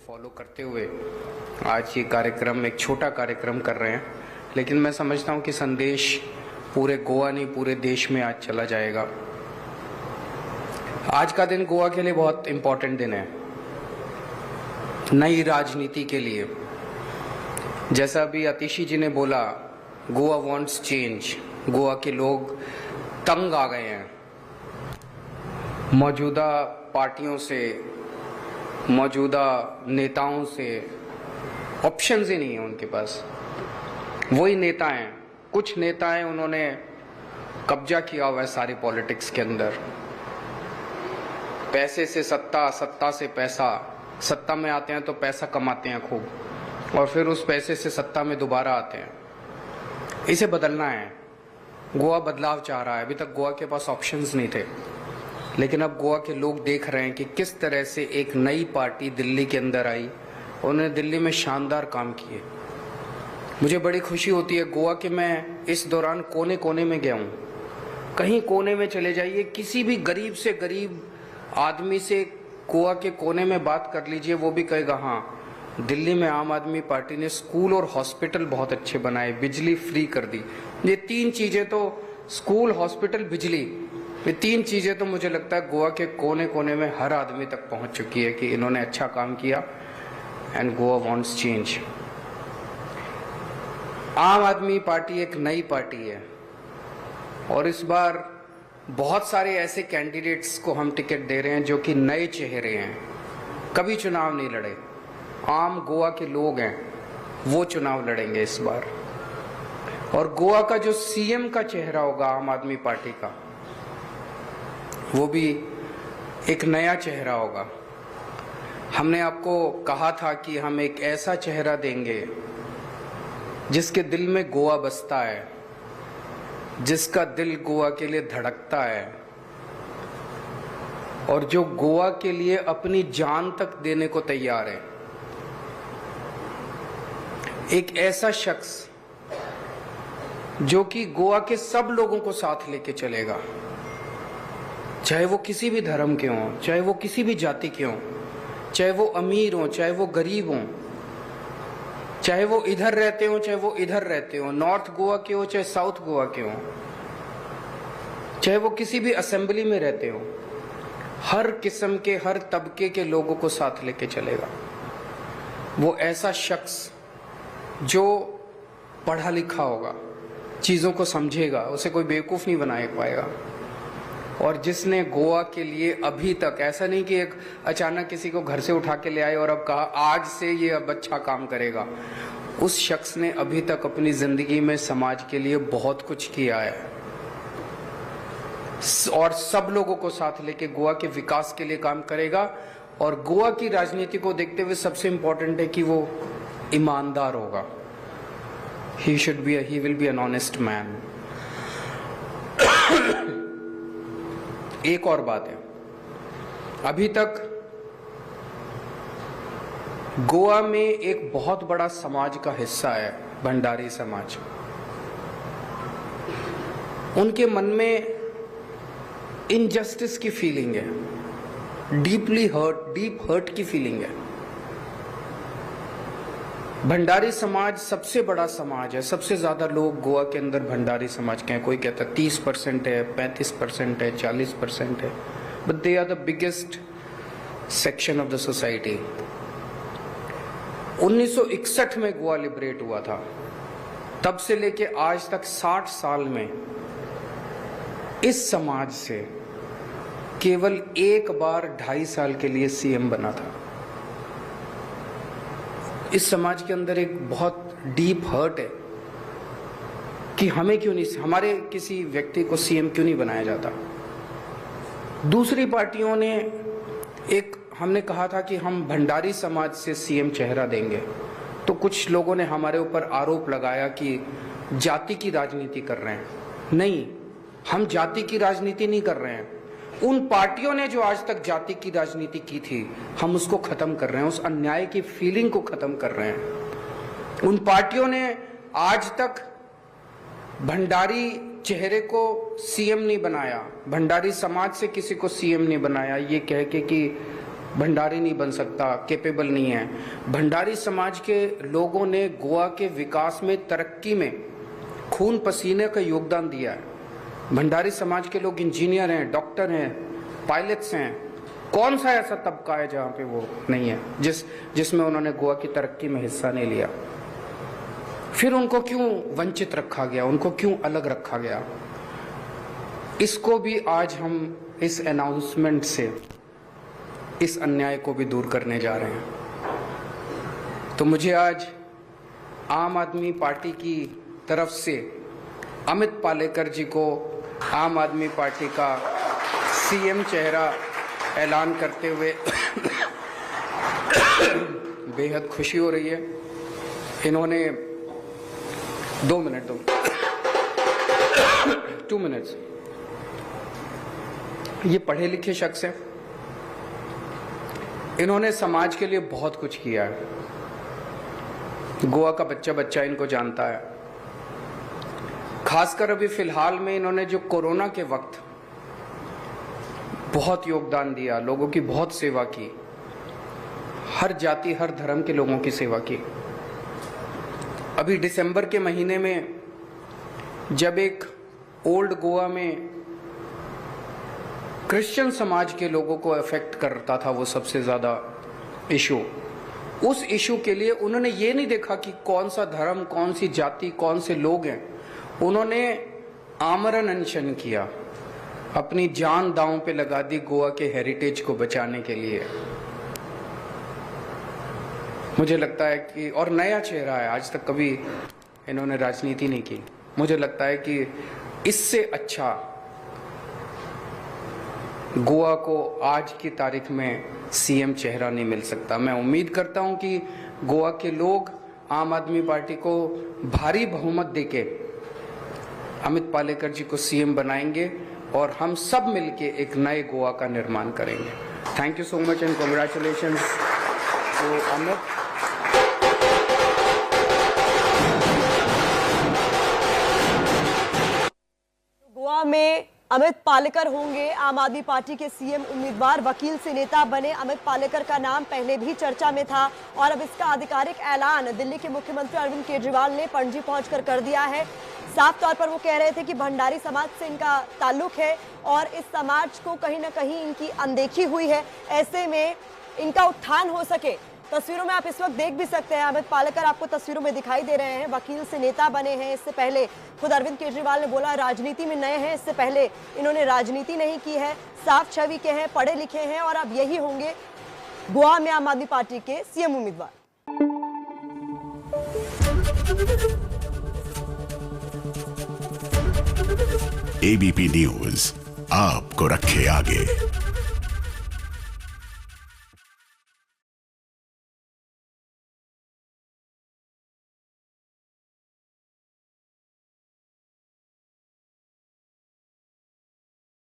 Follow करते हुए आज ये कार्यक्रम एक छोटा कार्यक्रम कर रहे हैं, लेकिन मैं समझता हूँ कि संदेश पूरे गोवा नहीं पूरे देश में आज चला जाएगा। आज का दिन गोवा के लिए बहुत इम्पोर्टेंट दिन है, नई राजनीति के लिए। जैसा अभी आतिशी जी ने बोला, गोवा वांट्स चेंज। गोवा के लोग तंग आ गए हैं मौजूदा पार्टियों से, मौजूदा नेताओं से। ऑप्शंस ही नहीं है उनके पास। वही नेता हैं, कुछ नेता हैं, उन्होंने कब्जा किया हुआ है सारी पॉलिटिक्स के अंदर। पैसे से सत्ता, सत्ता से पैसा। सत्ता में आते हैं तो पैसा कमाते हैं खूब, और फिर उस पैसे से सत्ता में दोबारा आते हैं। इसे बदलना है। गोवा बदलाव चाह रहा है। अभी तक गोवा के पास ऑप्शंस नहीं थे, लेकिन अब गोवा के लोग देख रहे हैं कि किस तरह से एक नई पार्टी दिल्ली के अंदर आई। उन्होंने दिल्ली में शानदार काम किए। मुझे बड़ी खुशी होती है गोवा के, मैं इस दौरान कोने कोने में गया हूँ। कहीं कोने में चले जाइए, किसी भी गरीब से गरीब आदमी से गोवा के कोने में बात कर लीजिए, वो भी कहेगा हाँ, दिल्ली में आम आदमी पार्टी ने स्कूल और हॉस्पिटल बहुत अच्छे बनाए, बिजली फ्री कर दी। ये तीन चीजें तो, स्कूल, हॉस्पिटल, बिजली, ये तीन चीजें तो मुझे लगता है गोवा के कोने कोने में हर आदमी तक पहुंच चुकी है कि इन्होंने अच्छा काम किया। And Goa wants change. आम आदमी पार्टी एक नई पार्टी है, और इस बार बहुत सारे ऐसे कैंडिडेट्स को हम टिकट दे रहे हैं जो कि नए चेहरे हैं, कभी चुनाव नहीं लड़े। आम गोवा के लोग हैं, वो चुनाव लड़ेंगे इस बार। और गोवा का जो सीएम का चेहरा होगा आम आदमी पार्टी का, वो भी एक नया चेहरा होगा। हमने आपको कहा था कि हम एक ऐसा चेहरा देंगे जिसके दिल में गोवा बसता है, जिसका दिल गोवा के लिए धड़कता है, और जो गोवा के लिए अपनी जान तक देने को तैयार है। एक ऐसा शख्स जो कि गोवा के सब लोगों को साथ लेके चलेगा, चाहे वो किसी भी धर्म के हों, चाहे वो किसी भी जाति के हों, चाहे वो अमीर हों, चाहे वो गरीब हों, चाहे वो इधर रहते हों, चाहे वो इधर रहते हों, नॉर्थ गोवा के हों, चाहे साउथ गोवा के हों, चाहे वो किसी भी असेंबली में रहते हों, हर किस्म के, हर तबके के लोगों को साथ लेके चलेगा। वो ऐसा शख्स जो पढ़ा लिखा होगा, चीज़ों को समझेगा, उसे कोई बेवकूफ़ नहीं बना पाएगा, और जिसने गोवा के लिए अभी तक, ऐसा नहीं कि एक अचानक किसी को घर से उठा के ले आए और अब कहा आज से ये अब अच्छा काम करेगा। उस शख्स ने अभी तक अपनी ज़िंदगी में समाज के लिए बहुत कुछ किया है, और सब लोगों को साथ लेके गोवा के विकास के लिए काम करेगा। और गोवा की राजनीति को देखते हुए सबसे इंपॉर्टेंट है कि वो ईमानदार होगा। he will be an honest man। एक और बात है, अभी तक गोवा में एक बहुत बड़ा समाज का हिस्सा है भंडारी समाज। उनके मन में इनजस्टिस की फीलिंग है, डीप हर्ट की फीलिंग है। भंडारी समाज सबसे बड़ा समाज है, सबसे ज्यादा लोग गोवा के अंदर भंडारी समाज के हैं। कोई कहता है 30% है, 35% है, 40% है, but they are the biggest section of the society. 1961 में गोवा लिबरेट हुआ था, तब से लेके आज तक 60 साल में इस समाज से केवल एक बार 2.5 साल के लिए सीएम बना था। इस समाज के अंदर एक बहुत डीप हर्ट है कि हमें क्यों नहीं, हमारे किसी व्यक्ति को सीएम क्यों नहीं बनाया जाता। दूसरी पार्टियों ने हमने कहा था कि हम भंडारी समाज से सीएम चेहरा देंगे, तो कुछ लोगों ने हमारे ऊपर आरोप लगाया कि जाति की राजनीति कर रहे हैं। नहीं, हम जाति की राजनीति नहीं कर रहे हैं। उन पार्टियों ने जो आज तक जाति की राजनीति की थी, हम उसको खत्म कर रहे हैं, उस अन्याय की फीलिंग को खत्म कर रहे हैं। उन पार्टियों ने आज तक भंडारी चेहरे को सीएम नहीं बनाया, भंडारी समाज से किसी को सीएम नहीं बनाया, ये कह के कि भंडारी नहीं बन सकता, कैपेबल नहीं है। भंडारी समाज के लोगों ने गोवा के विकास में, तरक्की में खून पसीने का योगदान दिया है। भंडारी समाज के लोग इंजीनियर हैं, डॉक्टर हैं, पायलट्स हैं। कौन सा ऐसा तबका है जहां पे वो नहीं है, जिसमें उन्होंने गोवा की तरक्की में हिस्सा नहीं लिया? फिर उनको क्यों वंचित रखा गया, उनको क्यों अलग रखा गया? इसको भी आज हम इस अनाउंसमेंट से इस अन्याय को भी दूर करने जा रहे हैं। तो मुझे आज आम आदमी पार्टी की तरफ से अमित पालेकर जी को आम आदमी पार्टी का सीएम चेहरा ऐलान करते हुए बेहद खुशी हो रही है। इन्होंने 2 मिनट ये पढ़े लिखे शख्स हैं। इन्होंने समाज के लिए बहुत कुछ किया है। गोवा का बच्चा बच्चा इनको जानता है। खासकर अभी फिलहाल में इन्होंने जो कोरोना के वक्त बहुत योगदान दिया, लोगों की बहुत सेवा की, हर जाति हर धर्म के लोगों की सेवा की। अभी दिसंबर के महीने में जब एक ओल्ड गोवा में क्रिश्चियन समाज के लोगों को अफेक्ट करता था वो सबसे ज्यादा इशू, उस इशू के लिए उन्होंने ये नहीं देखा कि कौन सा धर्म, कौन सी जाति, कौन से लोग हैं। उन्होंने आमरण अनशन किया, अपनी जान दांव पे लगा दी गोवा के हेरिटेज को बचाने के लिए। मुझे लगता है कि, और नया चेहरा है, आज तक कभी इन्होंने राजनीति नहीं की। मुझे लगता है कि इससे अच्छा गोवा को आज की तारीख में सीएम चेहरा नहीं मिल सकता। मैं उम्मीद करता हूं कि गोवा के लोग आम आदमी पार्टी को भारी बहुमत देके अमित पालेकर जी को सीएम बनाएंगे और हम सब मिलके एक नए गोवा का निर्माण करेंगे। Thank you so much and congratulations to Amit. Goa में अमित पालेकर होंगे आम आदमी पार्टी के सीएम उम्मीदवार। वकील से नेता बने अमित पालेकर का नाम पहले भी चर्चा में था और अब इसका आधिकारिक ऐलान दिल्ली के मुख्यमंत्री अरविंद केजरीवाल ने पणजी पहुंचकर कर दिया है। साफ तौर पर वो कह रहे थे कि भंडारी समाज से इनका ताल्लुक है और इस समाज को कहीं ना कहीं इनकी अनदेखी हुई है। ऐसे में इनका उत्थान हो सके। तस्वीरों में आप इस वक्त देख भी सकते हैं, अमित पालेकर आपको तस्वीरों में दिखाई दे रहे हैं। वकील से नेता बने हैं। इससे पहले खुद अरविंद केजरीवाल ने बोला राजनीति में नए हैं। इससे पहले इन्होंने राजनीति नहीं की है, साफ छवि के हैं, पढ़े लिखे हैं और अब यही होंगे गोवा में आम आदमी पार्टी के सीएम उम्मीदवार। एबीपी न्यूज आपको रखे आगे।